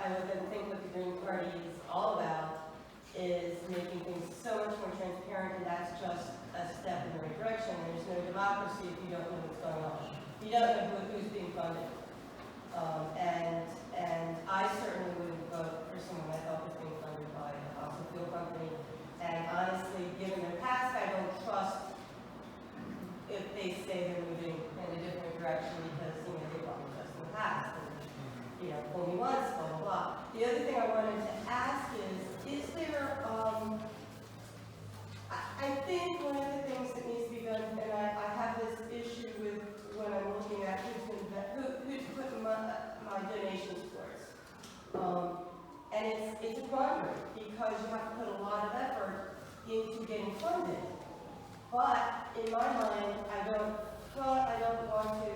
I would then think what the Green Party is all about is making things so much more transparent, and that's just a step in the right direction. There's no democracy if you don't know what's going on. You don't know who's being funded. And I certainly wouldn't vote for someone I thought was being funded by a fossil fuel company. And honestly, given their past, I don't trust if they say they're moving in a different direction because, they probably just in the past. And, fool me once, blah, blah, blah. The other thing I wanted to ask is there, I think one of the things that needs to be done, and I have this issue with when I'm looking at who's putting my donations towards. And it's a quandary because you have to put a lot of effort into getting funded. But in my mind, I don't want to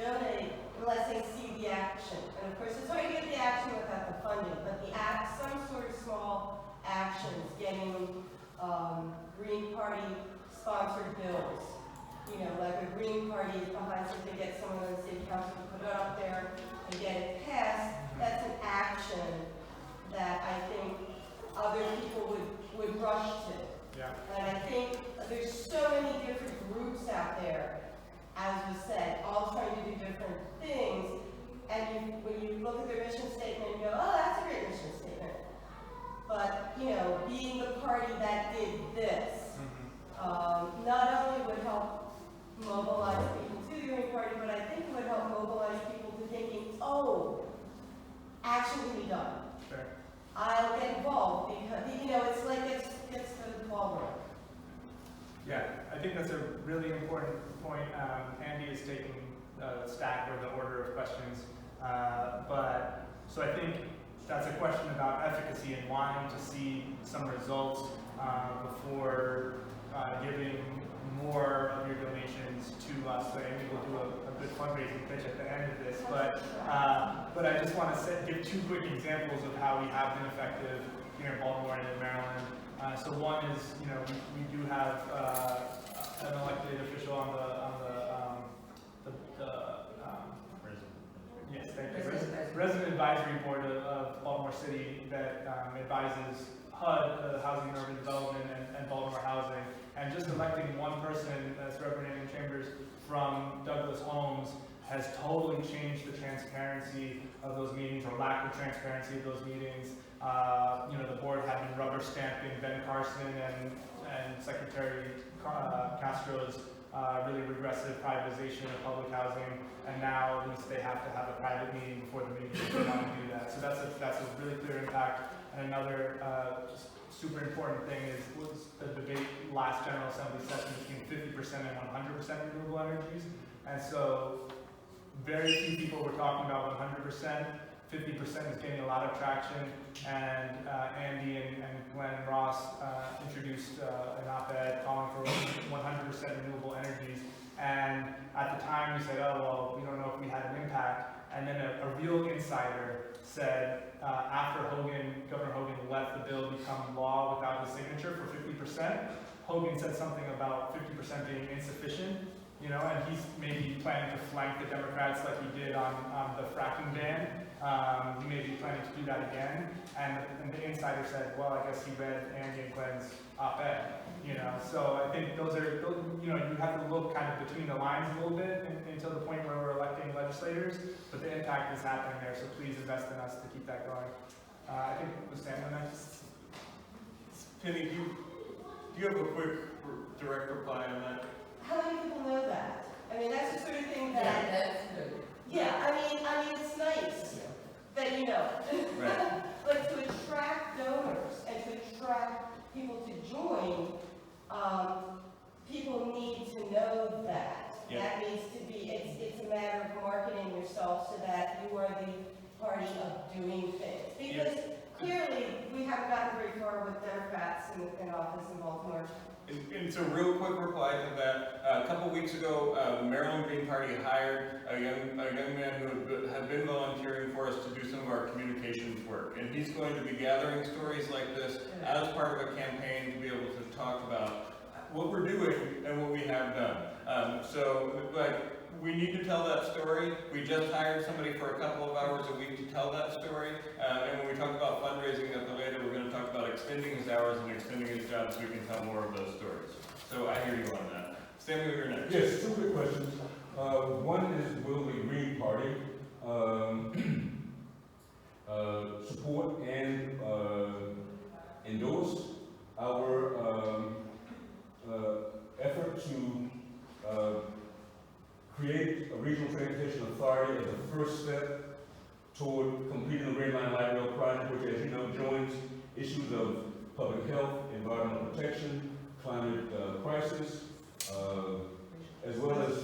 donate unless I see the action. And of course, it's hard to get the action without the funding, but some sort of small actions, getting Green Party sponsored bills. Like a Green Party is behind something, get someone on the city council to put it up there and get it passed. That's an action that I think other people would rush to. Yeah. And I think there's so many different groups out there, as was said, all trying to do different things. And when you look at their mission statement, you go, oh, that's a great mission statement. But, being the party that did this, not only would help mobilize people to the Green Party, but I think it would help mobilize people to thinking, oh, action can be done. Sure. I'll get involved because, it's like it's the ball rolling. Yeah, I think that's a really important point. Andy is taking the stack or the order of questions. So I think that's a question about efficacy and wanting to see some results before giving more of your donations to us. So Amy will do a good fundraising pitch at the end of this. But I just want to give two quick examples of how we have been effective here in Baltimore and in Maryland. So one is, we do have an elected official on the Resident Advisory Board of Baltimore City that advises HUD, Housing and Urban Development, and Baltimore Housing. And just electing one person as representative chambers from Douglas Homes has totally changed the transparency of those meetings, or lack of transparency of those meetings. The board had been rubber stamping Ben Carson and Secretary Castro's really regressive privatization of public housing, and now at least they have to have a private meeting before the meeting if they want to do that. So that's a really clear impact. And another super important thing was the debate last General Assembly session between 50% and 100% renewable energies. And so very few people were talking about 100%. 50% is getting a lot of traction, and Andy and Glenn Ross introduced an op-ed calling for 100% renewable energies. And at the time we said, oh, well, we don't know if we had an impact. And then a real insider said after Governor Hogan let the bill become law without his signature for 50%, Hogan said something about 50% being insufficient. And he's maybe planning to flank the Democrats like he did on the fracking ban. He may be planning to do that again. And the insider said, well, I guess he read Andy and Glenn's op-ed. So I think those are, you have to look kind of between the lines a little bit until the point where we're electing legislators. But the impact is happening there, so please invest in us to keep that going. I think it was Samuel next. Penny, do you have a quick direct reply on that? How many people know that? I mean, that's the sort of thing that. Yeah, that's good. Yeah, I mean, it's nice that you know. Right. But to attract donors and to attract people to join, people need to know that. Yeah. That needs to be. It's a matter of marketing yourself so that you are the party of doing things. Because clearly, we haven't gotten very far with Democrats in office in Baltimore. And so real quick reply to that, a couple weeks ago, the Maryland Green Party hired a young man who had been volunteering for us to do some of our communications work. And he's going to be gathering stories like this as part of a campaign to be able to talk about what we're doing and what we have done. we need to tell that story. We just hired somebody for a couple of hours a week to tell that story. And when we talk about fundraising a bit later, we're going to talk about extending his hours and extending his job so we can tell more of those stories. So I hear you on that. Samuel, you're next. Yes, two quick questions. One is, will the Green Party support and endorse our effort to create a regional transportation authority as a first step toward completing the Red Line Light Rail project, which, as you know, joins issues of public health, environmental protection, climate crisis, as well as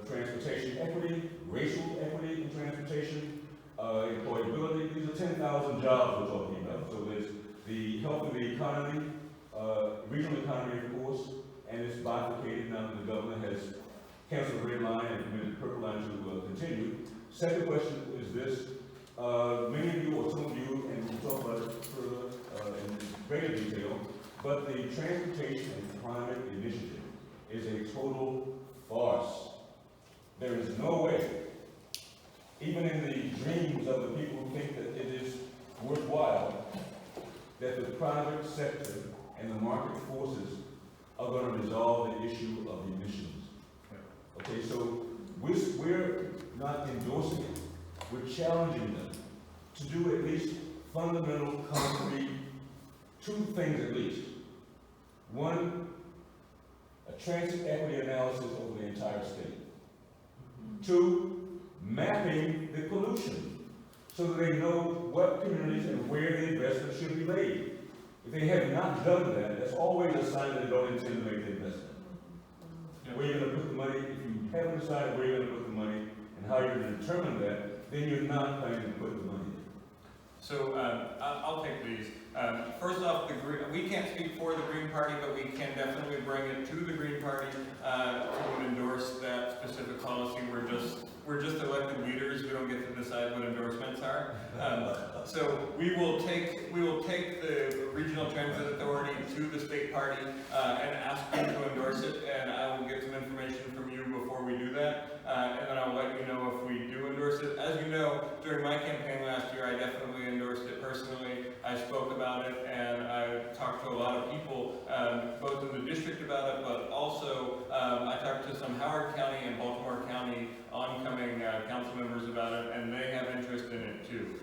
transportation equity, racial equity in transportation, employability. These are 10,000 jobs we're talking about. So there's the health of the economy, regional economy, of course, and it's bifurcated now that the government has canceled the red line and permitted the purple line to continue. Second question is this. Many of you, or some of you, and we'll talk about it further in greater detail, but the Transportation and Climate Initiative is a total farce. There is no way, even in the dreams of the people who think that it is worthwhile, that the private sector and the market forces are going to resolve the issue of emissions. Okay, so we're not endorsing it. We're challenging them to do at least fundamental, concrete, two things at least. One, a transit equity analysis over the entire state. Two, mapping the pollution so that they know what communities and where the investment should be made. If they have not done that, that's always a sign that they don't intend to make the investment. Where you're going to put the money, if you haven't decided where you're going to put the money and how you're going to determine that, then you're not planning to put the money in. So I'll take these. First off, we can't speak for the Green Party, but we can definitely bring it to the Green Party to endorse that specific policy. We're just elected leaders. We don't get to decide what endorsements are. So we will take the Regional Transit Authority to the state party and ask them to endorse it. And I will get some information from you before we do that. And then I'll let you know if we do endorse it. As you know, during my campaign last year, I definitely endorsed it personally. I spoke about it, and I talked to a lot of people, both in the district about it, but also I talked to some Howard County and Baltimore County oncoming council members about it, and they have interest in it too.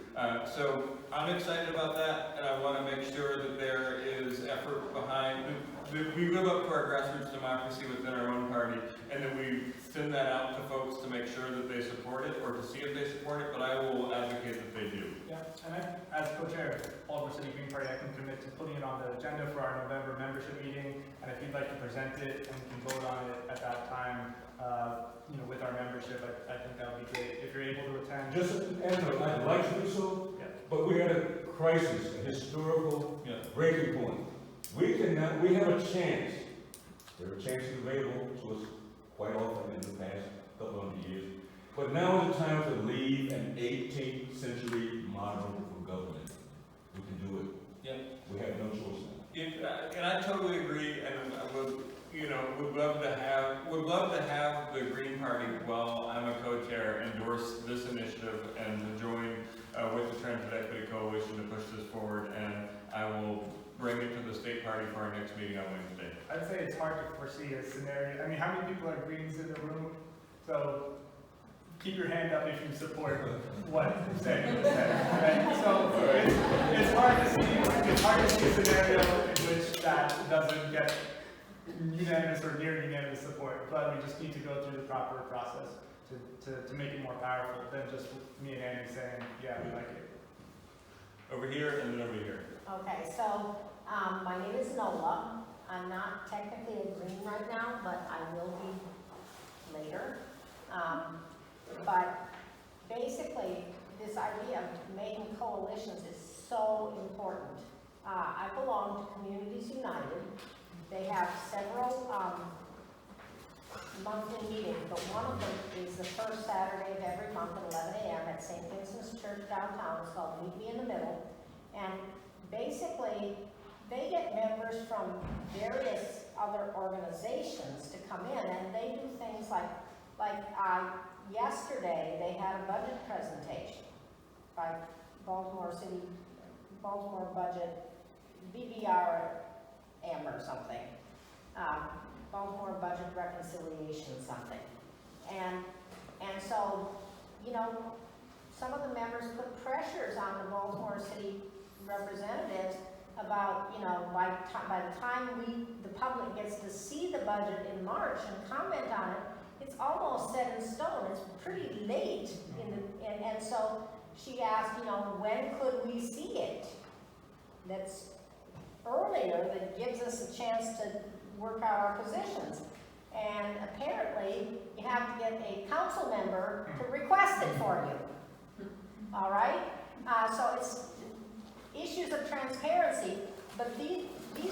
So I'm excited about that, and I want to make sure that there is effort behind that we live up to our grassroots democracy within our own party, and that we send that out to folks to make sure that they support it, or to see if they support it, but I will advocate that they do. Yeah, and as co-chair of Baltimore City Green Party, I can commit to putting it on the agenda for our November membership meeting, and if you'd like to present it and we can vote on it at that time, with our membership, I think that would be great. If you're able to attend. Just, Andrew, I'd like to do so, yeah. but we're at a crisis, a historical breaking point. We have a chance. There are chances available to us quite often in the past couple of years. But now is the time to leave an 18th century model for government. We can do it. Yeah. We have no choice now. And I totally agree, and I would love to have the Green Party, while I'm a co-chair, endorse this initiative and to join with the Transit Equity Coalition to push this forward, and I will bring it to the state party for our next meeting on Wednesday. I'd say it's hard to foresee a scenario. I mean, how many people are Greens in the room? So keep your hand up if you support what Samuel said. Right? So it's hard to see a scenario in which that doesn't get unanimous or near unanimous support. But we just need to go through the proper process to make it more powerful than just me and Andy saying, yeah, we like it. Over here and then over here. Okay, so my name is Nola. I'm not technically a Green right now, but I will be later. But basically, this idea of making coalitions is so important. I belong to Communities United. They have several monthly meetings, but one of them is the first Saturday of every month at 11 a.m. at St. Vincent's Church downtown. It's called Meet Me in the Middle. And basically, they get members from various other organizations to come in, and they do things like like, yesterday, they had a budget presentation by Baltimore Budget, BBRM or something, Baltimore Budget Reconciliation something. And so, you know, some of the members put pressures on the Baltimore City representatives about, you know, by the time the public gets to see the budget in March and comment on it, it's almost set in stone. It's pretty late and so she asked, you know, when could we see it? That's earlier, that gives us a chance to work out our positions. And apparently, you have to get a council member to request it for you. All right? So it's issues of transparency, but these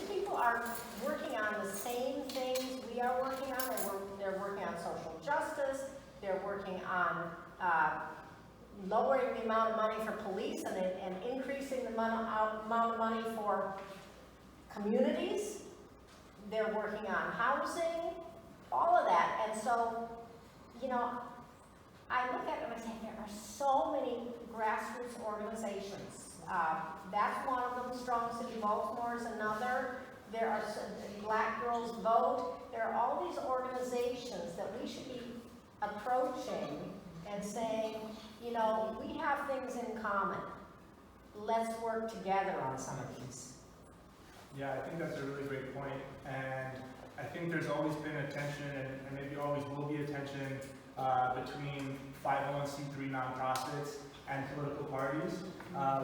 people are working on the same things we are working on. They're working on social justice. They're working on lowering the amount of money for police and increasing the amount of money for communities. They're working on housing, all of that. And so, you know, I look at them and say, there are so many grassroots organizations. That's one of them. Strong City Baltimore is another. There are Black Girls Vote. There are all these organizations that we should be approaching and saying, you know, we have things in common. Let's work together on some of these. Yeah, I think that's a really great point, and I think there's always been a tension, and maybe always will be a tension between 501c3 nonprofits and political parties.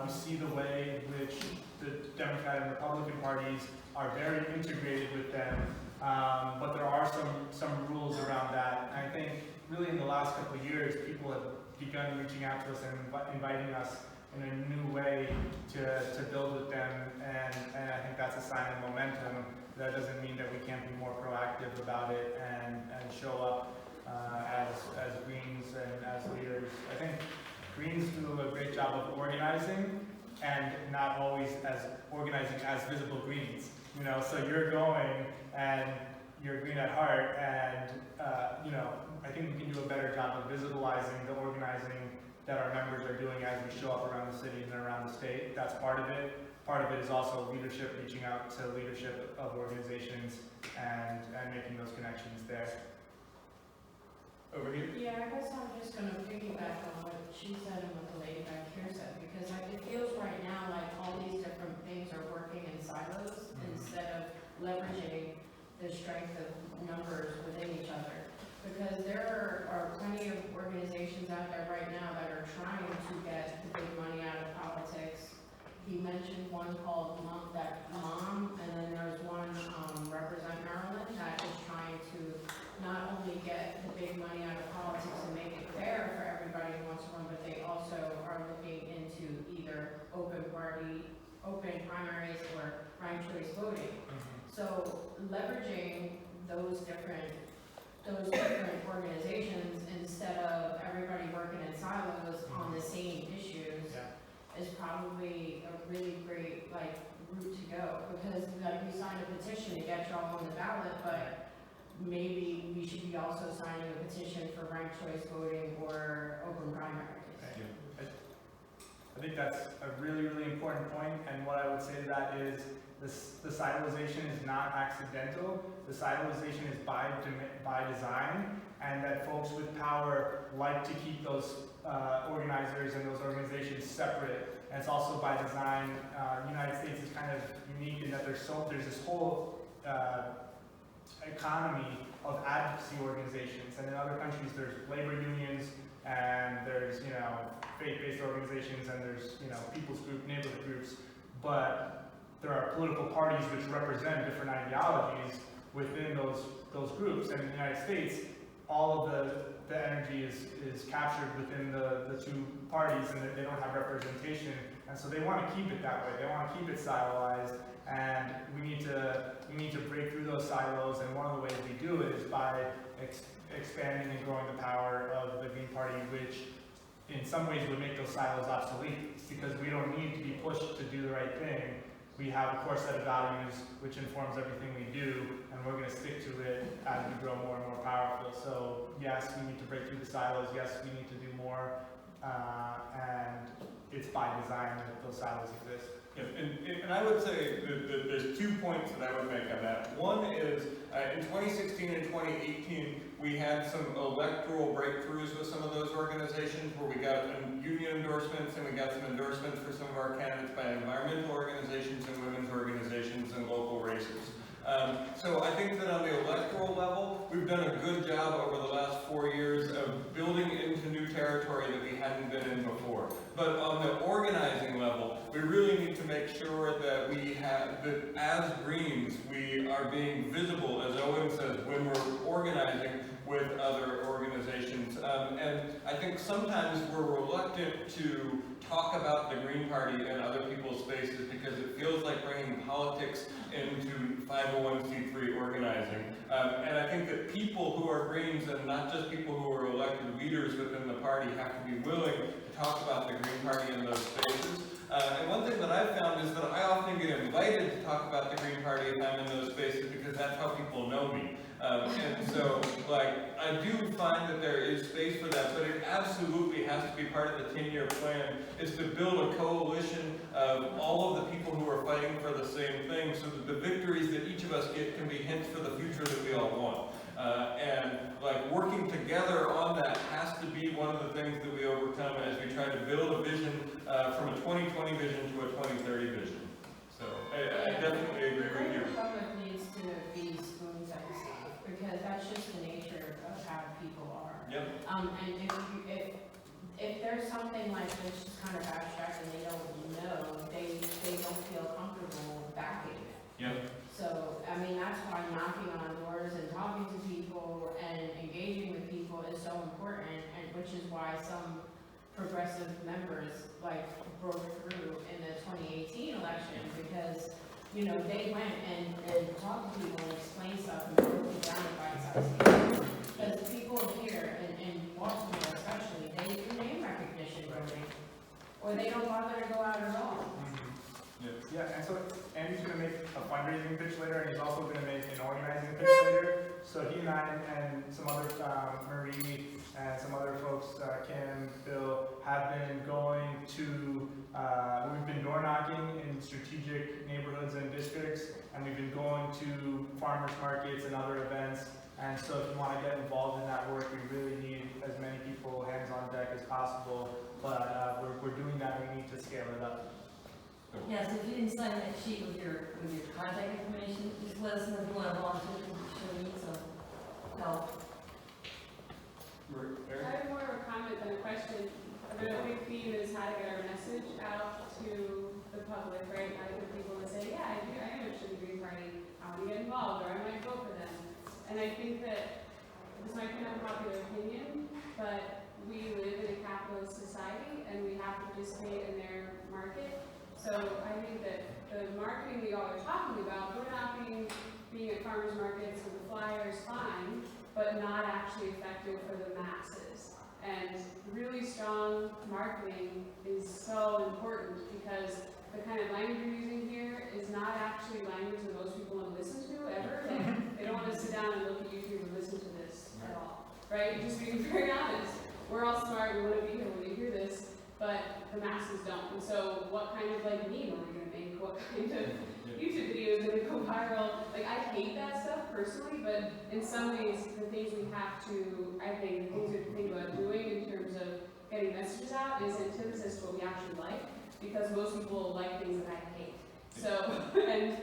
We see the way in which the Democrat and Republican parties are very integrated with them, but there are some rules around that. And I think really in the last couple of years, people have begun reaching out to us and inviting us in a new way to build with them, and I think that's a sign of momentum. That doesn't mean that we can't be more proactive about it and show up as Greens and as leaders. I think Greens do a great job of organizing, and not always as organizing as visible Greens. You know, so you're going and you're green at heart, and you know, I think we can do a better job of visualizing the organizing that our members are doing as we show up around the city and around the state. That's part of it. Part of it is also leadership, reaching out to leadership of organizations and making those connections there. Over here. Yeah, I guess I'm just gonna piggyback on what she said and what the lady back here said, because like it feels right now like all these different things are working in silos instead of leveraging the strength of numbers within each other. Because there are plenty of organizations out there right now that are trying to get the big money out of politics. He mentioned one called Mom, and then there's one, Represent Maryland, that is trying to not only get the big money out of politics and make it fair for everybody who wants to run, but they also are looking into either open primaries or ranked choice voting. So leveraging those different organizations instead of everybody working in silos on the same issues is probably a really great route to go, because we signed a petition to get y'all on the ballot, but maybe we should be also signing a petition for ranked choice voting or open primaries. Thank you. I think that's a really, really important point, and what I would say to that is the siloization is not accidental. The siloization is by design, and that folks with power like to keep those organizers and those organizations separate. And it's also by design. The United States is kind of unique in that there's this whole economy of advocacy organizations, and in other countries there's labor unions, and there's faith-based organizations, and there's people's group, neighborhood groups, but there are political parties which represent different ideologies within those groups. And in the United States, all of the energy is captured within the two parties, and they don't have representation. And so they want to keep it that way. They want to keep it siloized, and we need to break through those silos. And one of the ways we do it is by expanding and growing the power of the Green Party, which in some ways would make those silos obsolete, because we don't need to be pushed to do the right thing. we have a core set of values which informs everything we do, and we're going to stick to it as we grow more and more powerful. So yes, we need to break through the silos. Yes, we need to do more, and it's by design that those silos exist. Yeah, and I would say that there's 2 points that I would make on that. One is, in 2016 and 2018, we had some electoral breakthroughs with some of those organizations where we got union endorsements and we got some endorsements for some of our candidates by environmental organizations and women's organizations and local races. So I think that on the electoral level, we've done a good job over the last 4 years of building into new territory that we hadn't been in before. But on the organizing level, we really need to make sure that that as Greens, we are being visible, as Owen says, when we're organizing with other organizations. And I think sometimes we're reluctant to talk about the Green Party in other people's spaces because it feels like bringing politics into 501c3 organizing. And I think that people who are Greens, and not just people who are elected leaders within the party, have to be willing to talk about the Green Party in those spaces. And one thing that I've found is that I often get invited to talk about the Green Party if I'm in those spaces because that's how people know me. And so, I do find that there is space for that, but it absolutely has to be part of the 10-year plan, is to build a coalition of all of the people who are fighting for the same thing so that the victories that each of us get can be hints for the future that we all want. And working together on that has to be one of the things that we overcome as we try to build a vision from a 2020 vision to a 2030 vision. So I definitely agree with you. The public needs to be spoon-fed stuff, because that's just the nature of how people are. Yep. And if there's something like this just kind of abstract and they don't know, they don't feel comfortable backing it. Yep. So, I mean, that's why knocking on doors and talking to people and engaging with people is so important, and which is why some progressive members broke through in the 2018 election, because they went and talked to people and explained stuff and broke it down in bite-sized pieces. Because people here in Baltimore especially, they do name recognition voting, or they don't bother to go out at all. Yeah, and so Andy's going to make a fundraising pitch later, and he's also going to make an organizing pitch later. So he and I and some other, Marie and some other folks, Kim, Bill, have been going to, we've been door knocking in strategic neighborhoods and districts, and we've been going to farmers markets and other events. And so if you want to get involved in that work, we really need as many people hands on deck as possible. But we're doing that, and we need to scale it up. Yes, if you didn't sign that sheet with your contact information, just let us know if you want to volunteer to show me some help. I have more of a comment than a question. A big theme is how to get our message out to the public, right? How to get people to say, yeah, I am interested in the Green Party, I want to get involved, or I might vote for them. And I think that this might be an unpopular opinion, but we live in a capitalist society and we have to participate in their market. So I think that the marketing we all are talking about, we're not being at farmers markets with the flyers, fine, but not actually effective for the masses. And really strong marketing is so important because the kind of language you're using here is not actually language that most people want to listen to ever. They don't want to sit down and look at YouTube and listen to this at all, right? Just being very honest. We're all smart, we want to be here when we hear this, but the masses don't. And so what kind of meme are we going to make? What kind of YouTube video is going to go viral? I hate that stuff personally, but in some ways the things we have to, I think, the things we have to think about doing in terms of getting messages out is antithesis to what we actually like, because most people like things that I hate. So, and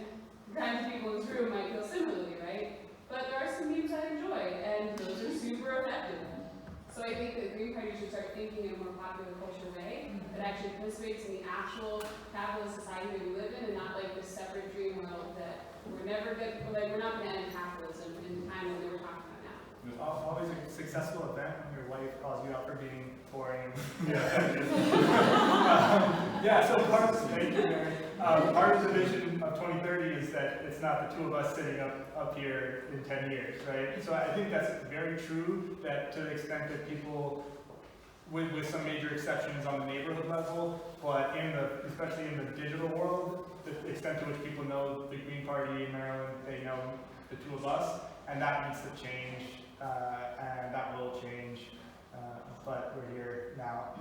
the kinds of people in this room might feel similarly, right? But there are some memes I enjoy, and those are super effective. So I think that the Green Party should start thinking in a more popular culture way that actually participates in the actual capitalist society that we live in, and not this separate dream world that we're never good, we're not going to end capitalism in the time that we're talking about now. There's always a successful event when your wife calls you out for being boring. So part of the vision of 2030 is that it's not the two of us sitting up here in 10 years, right? So I think that's very true, that to the extent that people with some major exceptions on the neighborhood level, but especially in the digital world, the extent to which people know the Green Party in Maryland, they know the two of us, and that needs to change, and that will change, but we're here now.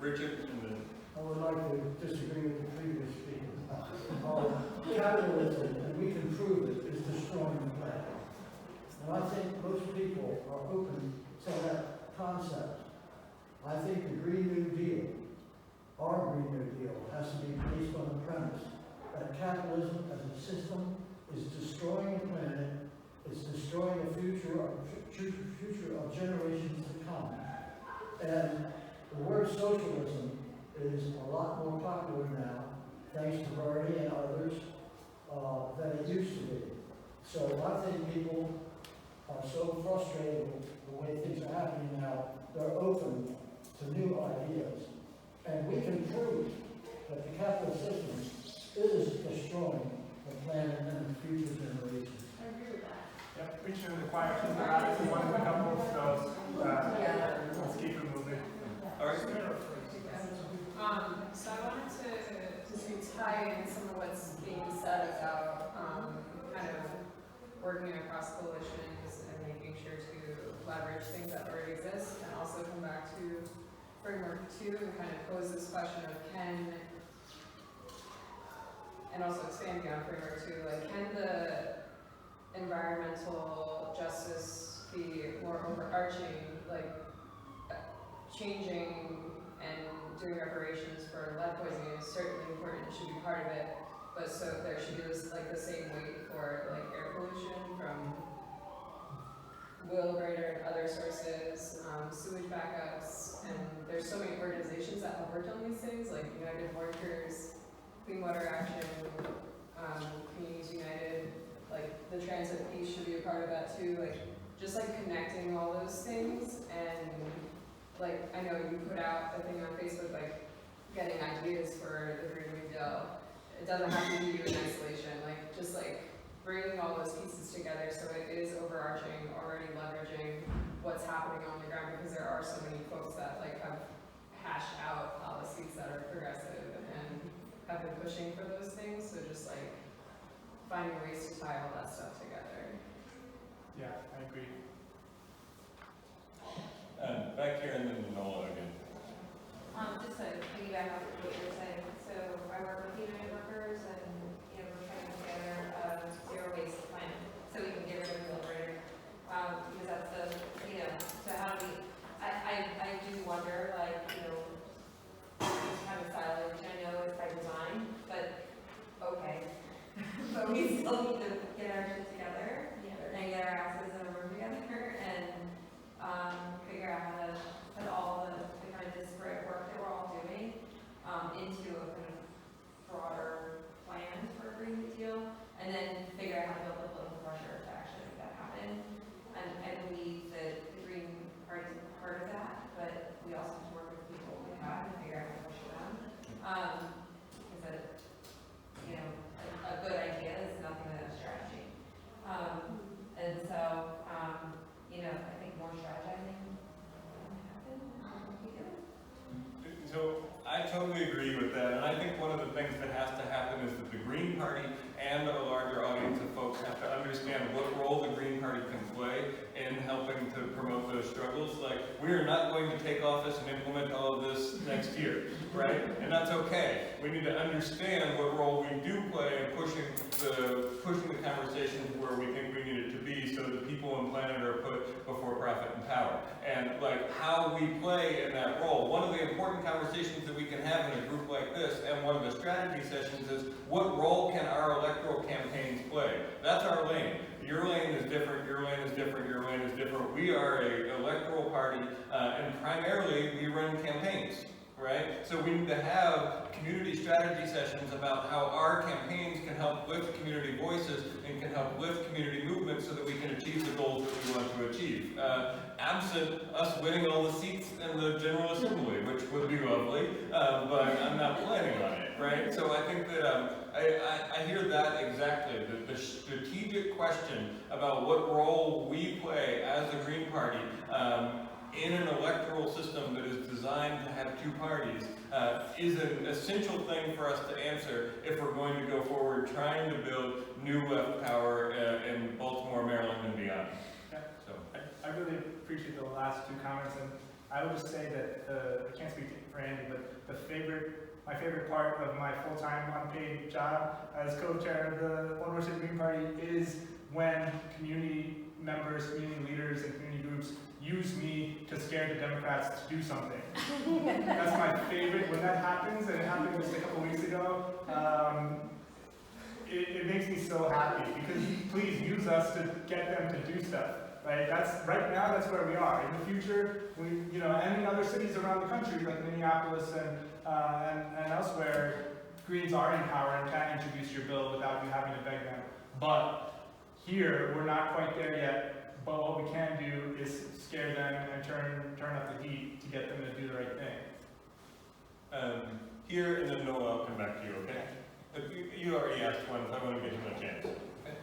Richard, and then I would like to disagree with the previous speaker. Capitalism, and we can prove it, is destroying the planet. And I think most people are open to that concept. I think the Green New Deal, our Green New Deal, has to be based on the premise that capitalism as a system is destroying the planet, it's destroying the future of generations to come. And the word socialism is a lot more popular now, thanks to Bernie and others, than it used to be. So I think people are so frustrated with the way things are happening now, they're open to new ideas. And we can prove that the capitalist system is destroying the planet and the future generations. I agree with that. Yep, preaching to the choir, she's the rabbit, one of the couple, so, let's keep it moving. all right. So I wanted to tie in some of what's being said about kind of working across coalitions and making sure to leverage things that already exist, and also come back to framework 2 and kind of pose this question of and also expand beyond framework 2, like can the environmental justice be more overarching, like changing and doing reparations for lead poisoning is certainly important, should be part of it, but so there should be this, like the same weight for like air pollution from Wheelwright and other sources, sewage backups, and there's so many organizations that have worked on these things, like United Workers, Clean Water Action, Communities United, like the transit piece should be a part of that too, like just like connecting all those things. And like I know you put out a thing on Facebook like getting ideas for the Green New Deal. It doesn't have to be you in isolation, like just like bringing all those pieces together so it is overarching, already leveraging what's happening on the ground, because there are so many folks that like have hashed out policies that are progressive and have been pushing for those things. So just like finding ways to tie all that stuff together. Yeah, I agree. Back here and then Nola again. Just to piggyback off of what you were saying, so I work with United Workers and, we're trying to put together a zero waste plan, so we can get rid of the Wheelwright. Because that's the, so how do we, I do wonder, like, kind of silage, I know it's by design, but okay. But we still need to get our shit together and get our asses in a room together and figure out how to put all the kind of disparate work that we're all doing into a kind of broader plan for a Green New Deal, and then figure out how to build the political pressure to actually make that happen. And I believe that the Green Party is part of that, but we also have to work with people we have and figure out how to push them. Because a good idea is nothing without a strategy. And so, I think more strategizing can happen. We do it. So I totally agree with that, and I think one of the things that has to happen is that the Green Party and a larger audience of folks have to understand what role the Green Party can play in helping to promote those struggles. Like, we are not going to take office and implement all of this next year, right? And that's okay. We need to understand what role we do play in pushing the conversations where we think we need it to be, so that people and planet are put before profit and power. And like how we play in that role. One of the important conversations that we can have in a group like this, and one of the strategy sessions, is what role can our electoral campaigns play? That's our lane. Your lane is different, your lane is different, your lane is different. We are an electoral party, and primarily we run campaigns, right? So we need to have community strategy sessions about how our campaigns can help lift community voices and can help lift community movements so that we can achieve the goals that we want to achieve. Absent us winning all the seats in the General Assembly, which would be lovely, but I'm not planning on it, right? So I think that I hear that exactly, the strategic question about what role we play as the Green Party in an electoral system that is designed to have two parties is an essential thing for us to answer if we're going to go forward trying to build new left power in Baltimore, Maryland, and beyond. Yeah. So. I really appreciate the last two comments, and I would just say that I can't speak for Andy, but my favorite part of my full-time unpaid job as co-chair of the Baltimore City Green Party is when community members, community leaders, and community groups use me to scare the Democrats to do something. That's my favorite. When that happens, and it happened just a couple weeks ago, it makes me so happy, because please use us to get them to do stuff. Right? Right now, that's where we are. In the future, and in other cities around the country, like Minneapolis and elsewhere, Greens are in power and can introduce your bill without you having to beg them. But here, we're not quite there yet. But what we can do is scare them and turn up the heat to get them to do the right thing. Here, and then Noah, I'll come back to you, okay? You already asked one, so I want to give him a chance. Okay?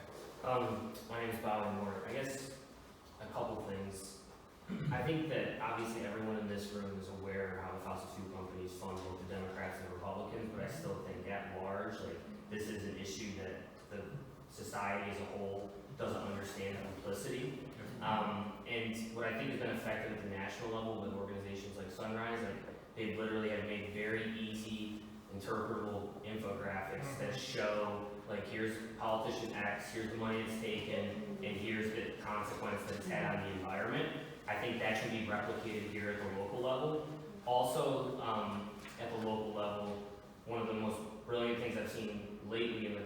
My name is Bob Moore. I guess a couple things. I think that obviously everyone in this room is aware of how the fossil fuel companies fund both the Democrats and the Republicans, but I still think at large, this is an issue that the society as a whole doesn't understand complicity. And what I think has been effective at the national level with organizations like Sunrise, they literally have made very easy, interpretable infographics that show, here's politician X, here's the money it's taken, and here's the consequence that it's had on the environment. I think that can be replicated here at the local level. Also, at the local level, one of the most brilliant things I've seen lately in the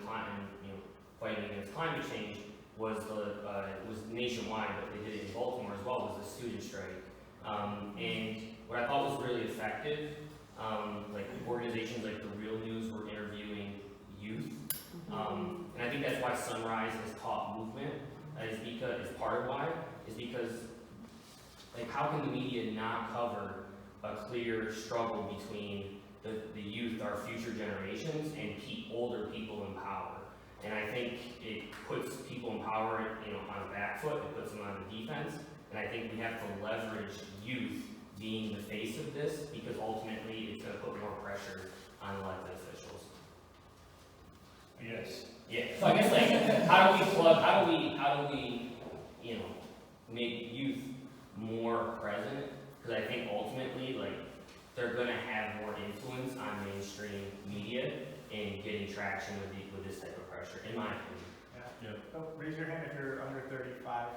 fighting against climate change was it was nationwide, but they did it in Baltimore as well, was the student strike. And what I thought was really effective, organizations like The Real News were interviewing youth. And I think that's why Sunrise has caught movement, is part of why, is because how can the media not cover a clear struggle between the youth, our future generations, and older people in power? And I think it puts people in power, on a back foot, it puts them on the defense, and I think we have to leverage youth being the face of this, because ultimately it's going to put more pressure on elected officials. Yes. Yeah. So I guess how do we make youth more present? Because I think ultimately they're going to have more influence on mainstream media and getting traction with this type of pressure, in my opinion. Yeah. Oh, raise your hand if you're under 35.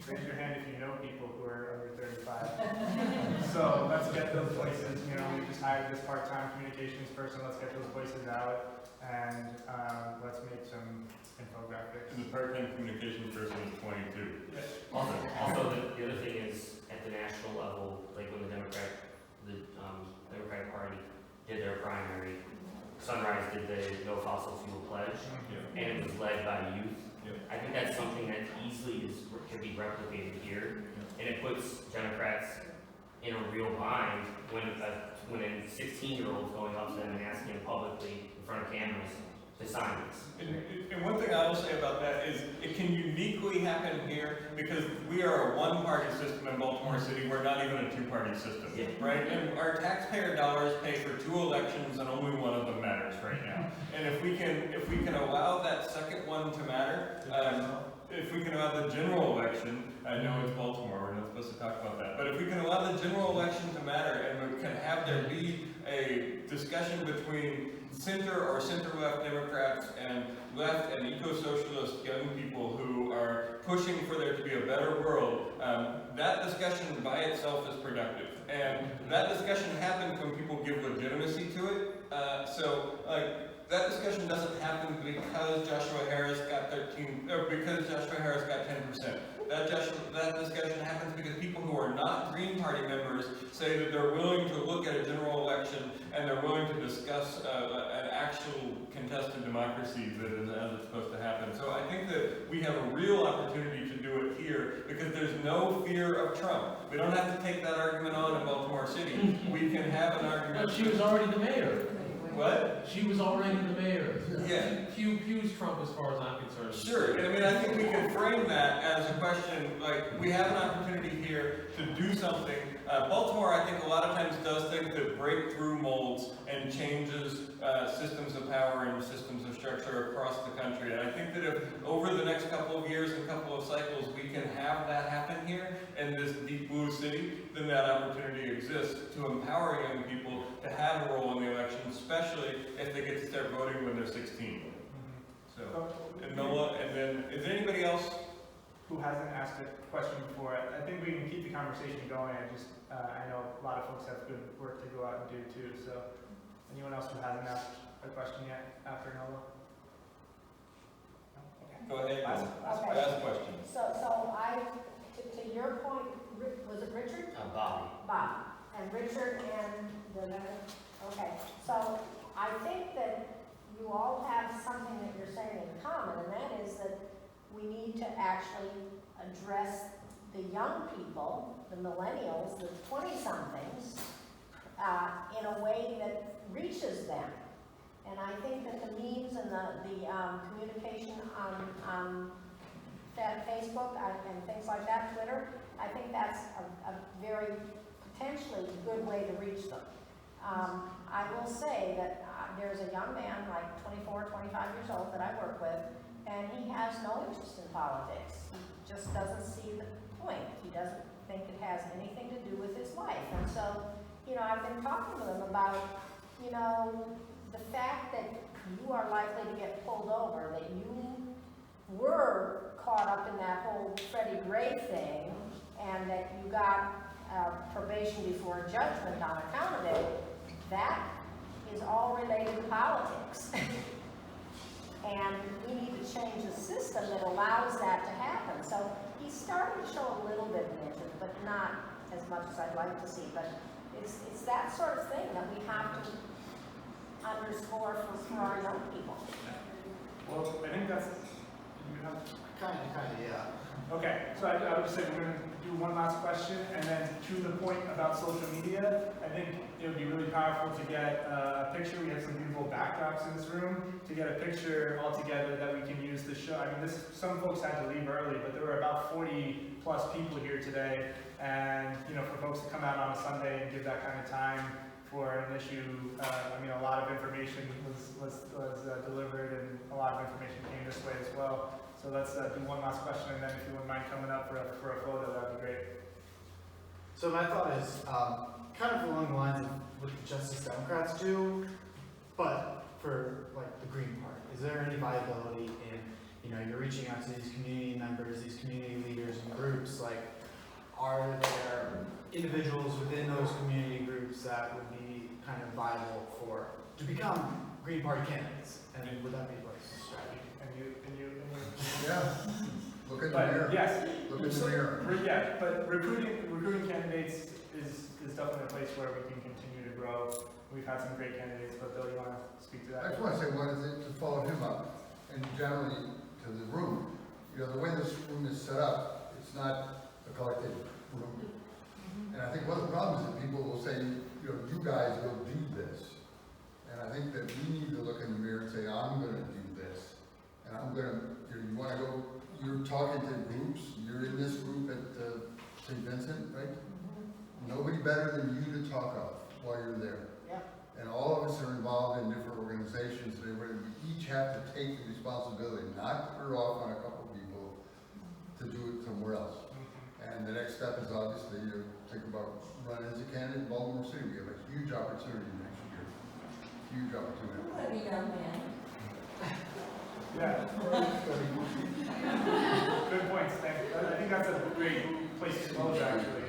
Raise your hand if you know people who are under 35. So let's get those voices. We just hired this part-time communications person. Let's get those voices out, and let's make some infographics. And the part-time communications person is 22. Yeah. Also, the other thing is at the national level, when the Democratic Party did their primary, Sunrise did the No Fossil Fuel Pledge, and it was led by youth. I think that's something that easily can be replicated here, and it puts Democrats in a real bind when a 16-year-old is going up to them and asking them publicly in front of cameras to sign this. And one thing I will say about that is it can uniquely happen here because we are a one-party system in Baltimore City. We're not even a two-party system, right? And our taxpayer dollars pay for 2 elections, and only one of them matters right now. And if we can allow that second one to matter, if we can allow the general election, I know it's Baltimore, we're not supposed to talk about that, but if we can allow the general election to matter and we can have there be a discussion between center or center-left Democrats and left and eco-socialist young people who are pushing for there to be a better world, that discussion by itself is productive. And that discussion happens when people give legitimacy to it. That discussion doesn't happen because Joshua Harris got 13, or because Joshua Harris got 10%. That discussion happens because people who are not Green Party members say that they're willing to look at a general election and they're willing to discuss an actual contested democracy that is as it's supposed to happen. So I think that we have a real opportunity to do it here because there's no fear of Trump. We don't have to take that argument on in Baltimore City. We can have an argument. But she was already the mayor. What? She was already the mayor. Yeah. Hughes Trump as far as I'm concerned. Sure, and I mean, I think we can frame that as a question, like, we have an opportunity here to do something. Baltimore, I think, a lot of times does things that break through molds and changes systems of power and systems of structure across the country. And I think that if, over the next couple of years and couple of cycles, we can have that happen here in this deep blue city, then that opportunity exists to empower young people to have a role in the election, especially if they get to start voting when they're 16. So, and Noah, and then, is there anybody else who hasn't asked a question before? I think we can keep the conversation going. I know a lot of folks have good work to go out and do too. So, anyone else who hasn't asked a question yet after Noah? No? Okay. Go ahead, Last Okay. question. So to your point, was it Richard? Bobby. Bob. And Richard and okay. So I think that you all have something that you're saying in common, and that is that we need to actually address the young people, the millennials, the 20-somethings, in a way that reaches them. And I think that the memes and the communication on Facebook and things like that, Twitter, I think that's a very potentially good way to reach them. I will say that there's a young man, like 24, 25 years old, that I work with, and he has no interest in politics. He just doesn't see the point. He doesn't think it has anything to do with his life. And so, I've been talking with him about, the fact that you are likely to get pulled over, that you were caught up in that whole Freddie Gray thing, and that you got probation before judgment on account of it. That is all related to politics. And we need to change the system that allows that to happen. So he's starting to show a little bit of interest, but not as much as I'd like to see. But it's that sort of thing that we have to underscore for our young people. Well, I think that's, Kind of, yeah. okay, so I would say we're going to do one last question, and then to the point about social media, I think it would be really powerful to get a picture. We have some beautiful backdrops in this room, to get a picture all together that we can use to show. I mean, some folks had to leave early, but there were about 40 plus people here today, and for folks to come out on a Sunday and give that kind of time for an issue, a lot of information was delivered, and a lot of information came this way as well. So let's do one last question, and then if you wouldn't mind coming up for a photo, that would be great. So my thought is kind of along the lines of what the Justice Democrats do, but for like the Green Party. Is there any viability in, you're reaching out to these community members, these community leaders and groups, like, are there individuals within those community groups that would be kind of viable to become Green Party candidates? And would that be like a strategy? Yeah, look in the But mirror. yes, Look in the mirror. yeah, but recruiting candidates is definitely a place where we can continue to grow. We've had some great candidates, but Bill, you want to speak to that? I just want to say one is to follow him up, and generally to the room. The way this room is set up, it's not a collective room. And I think one of the problems is that people will say, you guys go do this. And I think that we need to look in the mirror and say, I'm going to do this. And I'm going to, you want to go, you're talking to groups, you're in this group at St. Vincent, right? Nobody better than you to talk of while you're there. Yeah. And all of us are involved in different organizations, we each have to take the responsibility, not put it off on a couple people to do it somewhere else. And the next step is obviously to think about running as a candidate in Baltimore City. We have a huge opportunity next year. Huge opportunity. What a young man. Yeah. Good points, thanks. I think that's a great place to close, actually.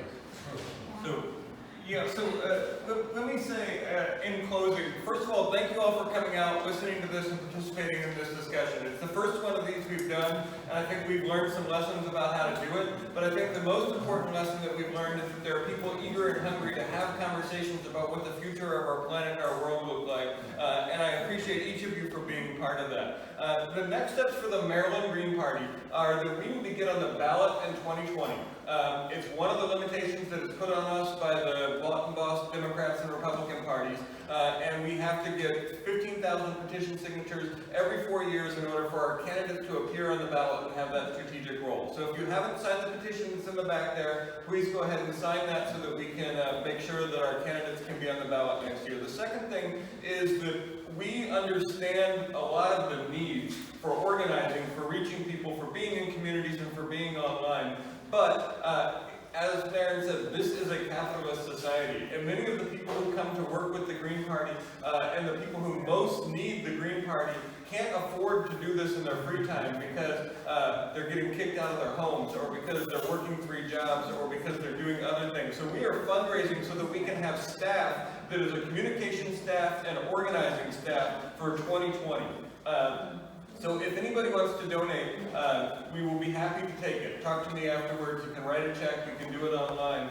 Let me say in closing, first of all, thank you all for coming out, listening to this, and participating in this discussion. It's the first one of these we've done, and I think we've learned some lessons about how to do it. But I think the most important lesson that we've learned is that there are people eager and hungry to have conversations about what the future of our planet and our world look like. And I appreciate each of you for being part of that. The next steps for the Maryland Green Party are that we need to get on the ballot in 2020. It's one of the limitations that is put on us by the bought-and-boss Democrats and Republican parties, and we have to get 15,000 petition signatures every 4 years in order for our candidates to appear on the ballot and have that strategic role. So if you haven't signed the petition that's in the back there, please go ahead and sign that so that we can make sure that our candidates can be on the ballot next year. The second thing is that we understand a lot of the needs for organizing, for reaching people, for being in communities, and for being online. But as Darren said, this is a capitalist society, and many of the people who come to work with the Green Party and the people who most need the Green Party can't afford to do this in their free time because they're getting kicked out of their homes, or because they're working 3 jobs, or because they're doing other things. So we are fundraising so that we can have staff that is a communication staff and organizing staff for 2020. So if anybody wants to donate, we will be happy to take it. Talk to me afterwards. You can write a check. You can do it online.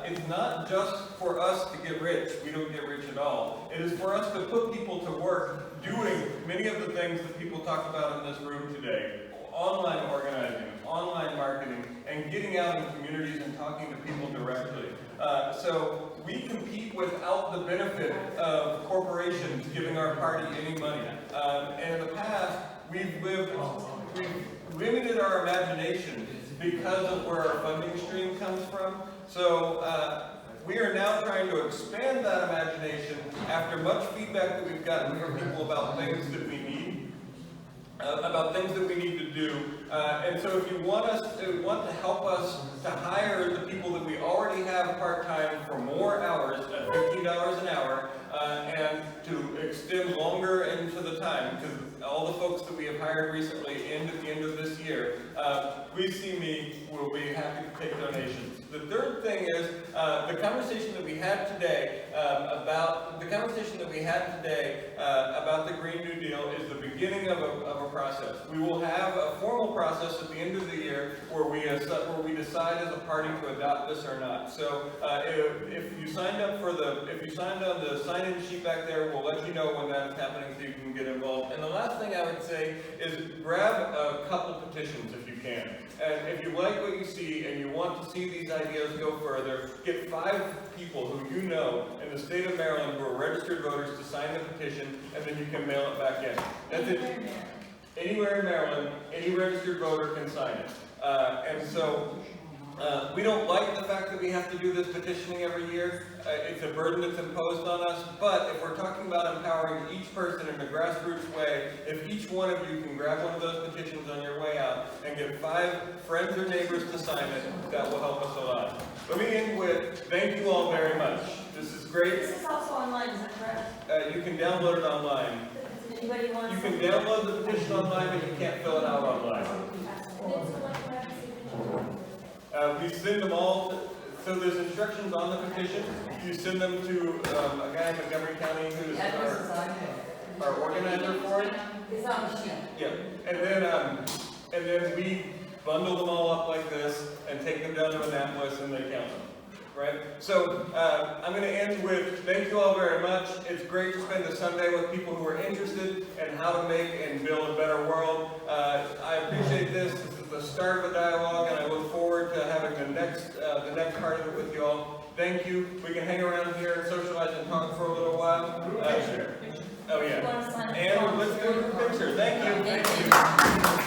It's not just for us to get rich. We don't get rich at all. It is for us to put people to work doing many of the things that people talk about in this room today. Online organizing, online marketing, and getting out in communities and talking to people directly. So we compete without the benefit of corporations giving our party any money. And in the past, we've limited our imagination because of where our funding stream comes from. So we are now trying to expand that imagination after much feedback that we've gotten from people about things that we need, about things that we need to do. And so if you want to help us to hire the people that we already have part-time for more hours at $15 an hour, and to extend longer into the time, because all the folks that we have hired recently end at the end of this year, please see me, we'll be happy to take donations. The third thing is the conversation that we had today about the Green New Deal is the beginning of a process. We will have a formal process at the end of the year where we decide as a party to adopt this or not. So if you signed on the sign-in sheet back there, we'll let you know when that is happening so you can get involved. And the last thing I would say is grab a couple petitions if you can. And if you like what you see and you want to see these ideas go further, get 5 people who you know in the state of Maryland who are registered voters to sign the petition, and then you can mail it back in. That's it. Anywhere in Maryland, any registered voter can sign it. And so we don't like the fact that we have to do this petitioning every year. It's a burden that's imposed on us, but if we're talking about empowering each person in a grassroots way, if each one of you can grab one of those petitions on your way out and get 5 friends or neighbors to sign it, that will help us a lot. Let me end with, thank you all very much. This is great. This is also online, is that correct? You can download it online. Anybody wants? You can download the petition online, but you can't fill it out online. We send them all, so there's instructions on the petition. You send them to a guy in Montgomery County who's our organizer for it. It's on the sheet. Yeah, and then we bundle them all up like this and take them down to Annapolis and they count them. Right? So I'm going to end with thank you all very much. It's great to spend a Sunday with people who are interested in how to make and build a better world. I appreciate this. This is the start of a dialogue, and I look forward to having the next part of it with you all. Thank you. We can hang around here and socialize and talk for a little while. Oh yeah. And let's do a picture. Thank you.